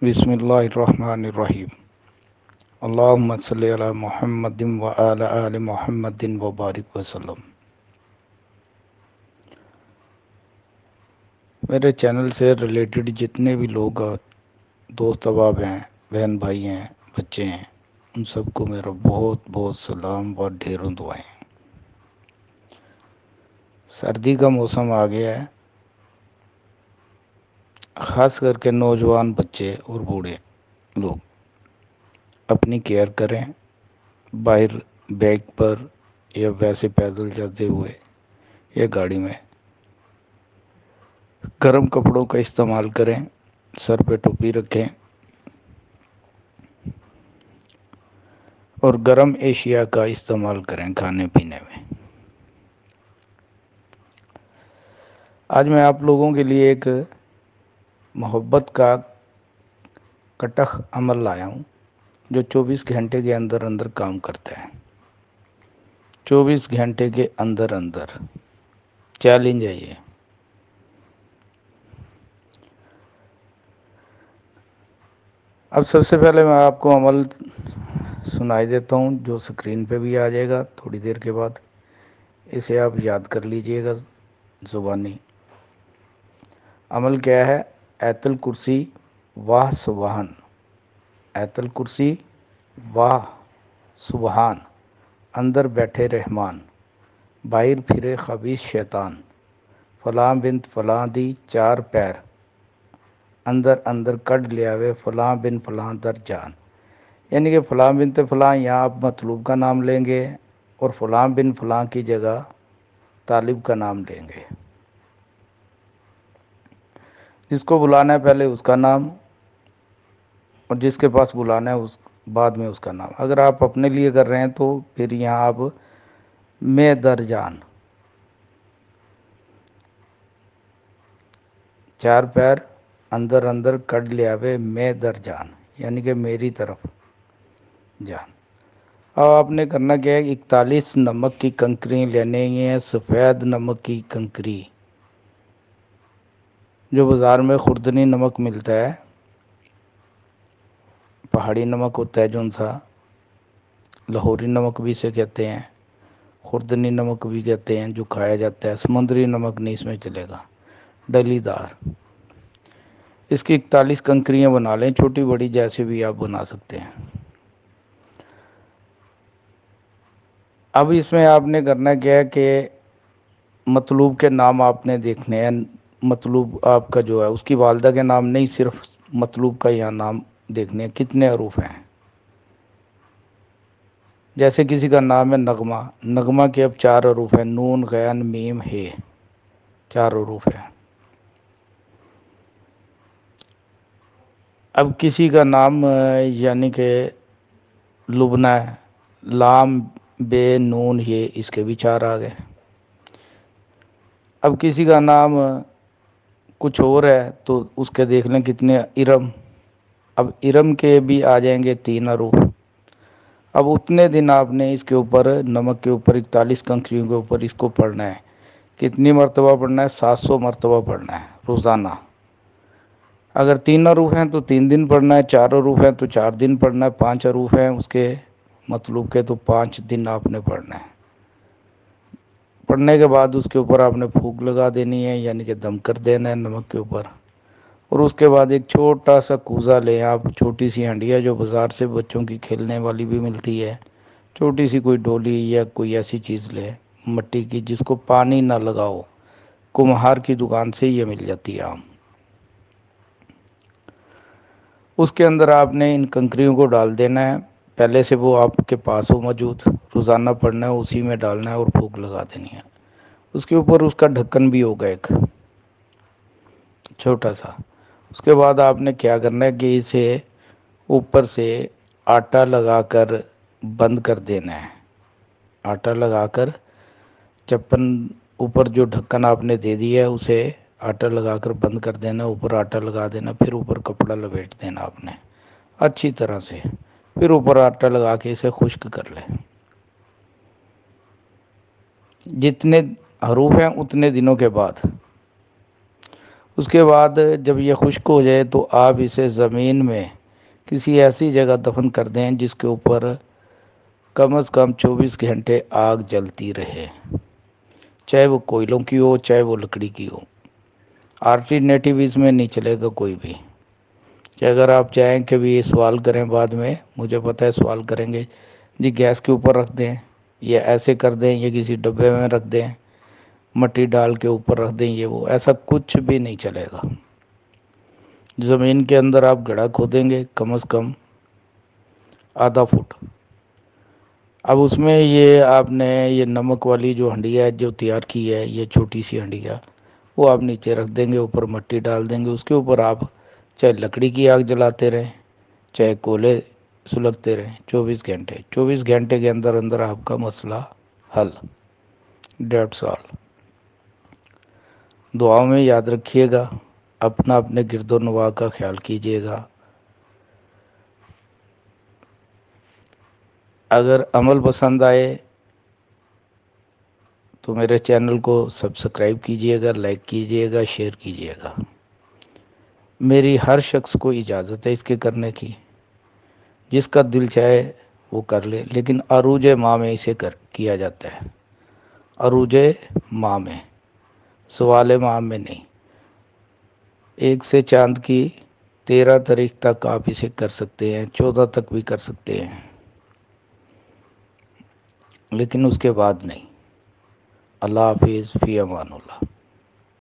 बिस्मिल्लाहिर्रहमानिर्रहीम। अल्लाहुम्मा सल्लि अला मुहम्मदिन व अला आलि मुहम्मदिन व बारिक वसल्लम। मेरे चैनल से रिलेटेड जितने भी लोग दोस्त अहबाब हैं, बहन भाई हैं, बच्चे हैं, उन सबको मेरा बहुत बहुत सलाम व ढेरों दुआएं। सर्दी का मौसम आ गया है, ख़ास करके नौजवान बच्चे और बूढ़े लोग अपनी केयर करें। बाहर बाइक पर या वैसे पैदल जाते हुए या गाड़ी में गर्म कपड़ों का इस्तेमाल करें, सर पे टोपी रखें और गर्म एशिया का इस्तेमाल करें खाने पीने में। आज मैं आप लोगों के लिए एक मोहब्बत का कटख अमल लाया हूँ जो 24 घंटे के अंदर अंदर काम करता है। 24 घंटे के अंदर अंदर चैलेंज है ये। अब सबसे पहले मैं आपको अमल सुनाई देता हूँ जो स्क्रीन पे भी आ जाएगा थोड़ी देर के बाद। इसे आप याद कर लीजिएगा ज़ुबानी। अमल क्या है? ऐतल कुर्सी वाह सुबहान, ऐतल कुर्सी वाह सुबहान, अंदर बैठे रहमान, बाहर फिरे खबीस शैतान, फलां बिन फलां दी चार पैर, अंदर अंदर कड लियावे फलां बिन फलां दर जान। यानी कि फ़लाँ बिन फ़लाँ यहाँ आप मतलूब का नाम लेंगे और फ़लाँ बिन फ़लाँ की जगह तालिब का नाम लेंगे। जिसको बुलाना है पहले उसका नाम और जिसके पास बुलाना है उस बाद में उसका नाम। अगर आप अपने लिए कर रहे हैं तो फिर यहाँ आप मैं दर जान, चार पैर, अंदर अंदर कड ले आवे मैं दर जान, यानी कि मेरी तरफ जान। अब आपने करना क्या है? 41 नमक की कंकरी लेने हैं, सफ़ेद नमक की कंकरी। जो बाज़ार में खुर्दनी नमक मिलता है, पहाड़ी नमक होता है जो सा, लाहौरी नमक भी इसे कहते हैं, खुर्दनी नमक भी कहते हैं, जो खाया जाता है। समुद्री नमक नहीं इसमें चलेगा, डलीदार। इसकी 41 कंकरियाँ बना लें, छोटी बड़ी जैसे भी आप बना सकते हैं। अब इसमें आपने करना क्या है कि मतलूब के नाम आपने देखने हैं। मतलूब आपका जो है उसकी वालदा के नाम नहीं, सिर्फ मतलूब का यहाँ नाम देखने हैं कितने हरूफ हैं। जैसे किसी का नाम है नगमा, नगमा के अब 4 हरूफ हैं, नून गैन मीम हे, 4 हरूफ हैं। अब किसी का नाम यानी कि लुबना है, लाम बे नून ये, इसके भी 4 आ गए। अब किसी का नाम कुछ और है तो उसके देख लें कितने, इरम। अब इरम के भी आ जाएंगे 3 हरूफ। अब उतने दिन आपने इसके ऊपर, नमक के ऊपर, 41 कंकरियों के ऊपर इसको पढ़ना है। कितनी मरतबा पढ़ना है? 700 मरतबा पढ़ना है रोज़ाना। अगर 3 हरूफ हैं तो 3 दिन पढ़ना है, 4 हरूफ हैं तो 4 दिन पढ़ना है, 5 हरूफ हैं उसके मतलूब के तो 5 दिन आपने पढ़ना है। पढ़ने के बाद उसके ऊपर आपने फूंक लगा देनी है, यानी कि दम कर देना है नमक के ऊपर। और उसके बाद एक छोटा सा कूज़ा लें आप, छोटी सी हंडिया जो बाज़ार से बच्चों की खेलने वाली भी मिलती है, छोटी सी कोई डोली या कोई ऐसी चीज़ लें मिट्टी की जिसको पानी ना लगाओ, कुम्हार की दुकान से ये मिल जाती है आम। उसके अंदर आपने इन कंकरियों को डाल देना है, पहले से वो आपके पास हो मौजूद, रोज़ाना पढ़ना है, उसी में डालना है और फूंक लगा देनी है। उसके ऊपर उसका ढक्कन भी होगा एक छोटा सा। उसके बाद आपने क्या करना है कि इसे ऊपर से आटा लगाकर बंद कर देना है। आटा लगाकर चप्पन, ऊपर जो ढक्कन आपने दे दिया है उसे आटा लगाकर बंद कर देना, ऊपर आटा लगा देना, फिर ऊपर कपड़ा लपेट देना आपने अच्छी तरह से, फिर ऊपर आटा लगा के इसे खुश्क कर लें। जितने हरूफ हैं उतने दिनों के बाद اس کے بعد جب یہ خشک ہو جائے تو آپ اسے زمین میں کسی ایسی جگہ دفن کر دیں جس کے اوپر کم از کم 24 گھنٹے آگ جلتی رہے، چاہے وہ کوئلوں کی ہو چاہے وہ لکڑی کی ہو، آلٹرنیٹیو اس میں نہیں چلے گا کوئی بھی۔ کہ اگر آپ چاہیں کہ بھی یہ سوال کریں بعد میں، مجھے پتہ ہے سوال کریں گے جی گیس کے اوپر رکھ دیں یا ایسے کر دیں یا کسی ڈبے میں رکھ دیں، مٹی ڈال کے اوپر رکھ دیں، یہ وہ ایسا کچھ بھی نہیں چلے گا۔ زمین کے اندر آپ گڑھا کھودیں گے کم از کم ½ فٹ۔ اب اس میں یہ آپ نے یہ نمک والی جو ہنڈیا ہے جو تیار کی ہے، یہ چھوٹی سی ہنڈیا، وہ آپ نیچے رکھ دیں گے، اوپر مٹی ڈال دیں گے، اس کے اوپر آپ چاہے لکڑی کی آگ جلاتے رہیں چاہے کولے سلگتے رہیں، 24 گھنٹے، 24 گھنٹے کے اندر اندر آپ کا مسئلہ حل، 1.5 سال۔ دعاؤں میں یاد رکھیے گا، اپنے گرد و نواح کا خیال کیجیے گا۔ اگر عمل پسند آئے تو میرے چینل کو سبسکرائب کیجیے گا، لائک کیجیے گا، شیئر کیجیے گا۔ میری ہر شخص کو اجازت ہے اس کے کرنے کی، جس کا دل چاہے وہ کر لے، لیکن عروج ماہ میں اسے کیا جاتا ہے، عروج ماہ میں، سوال ماہ میں نہیں۔ 1 سے چاند کی 13 تاریخ تک آپ اسے کر سکتے ہیں، 14 تک بھی کر سکتے ہیں، لیکن اس کے بعد نہیں۔ اللہ حافظ، فی امان اللہ۔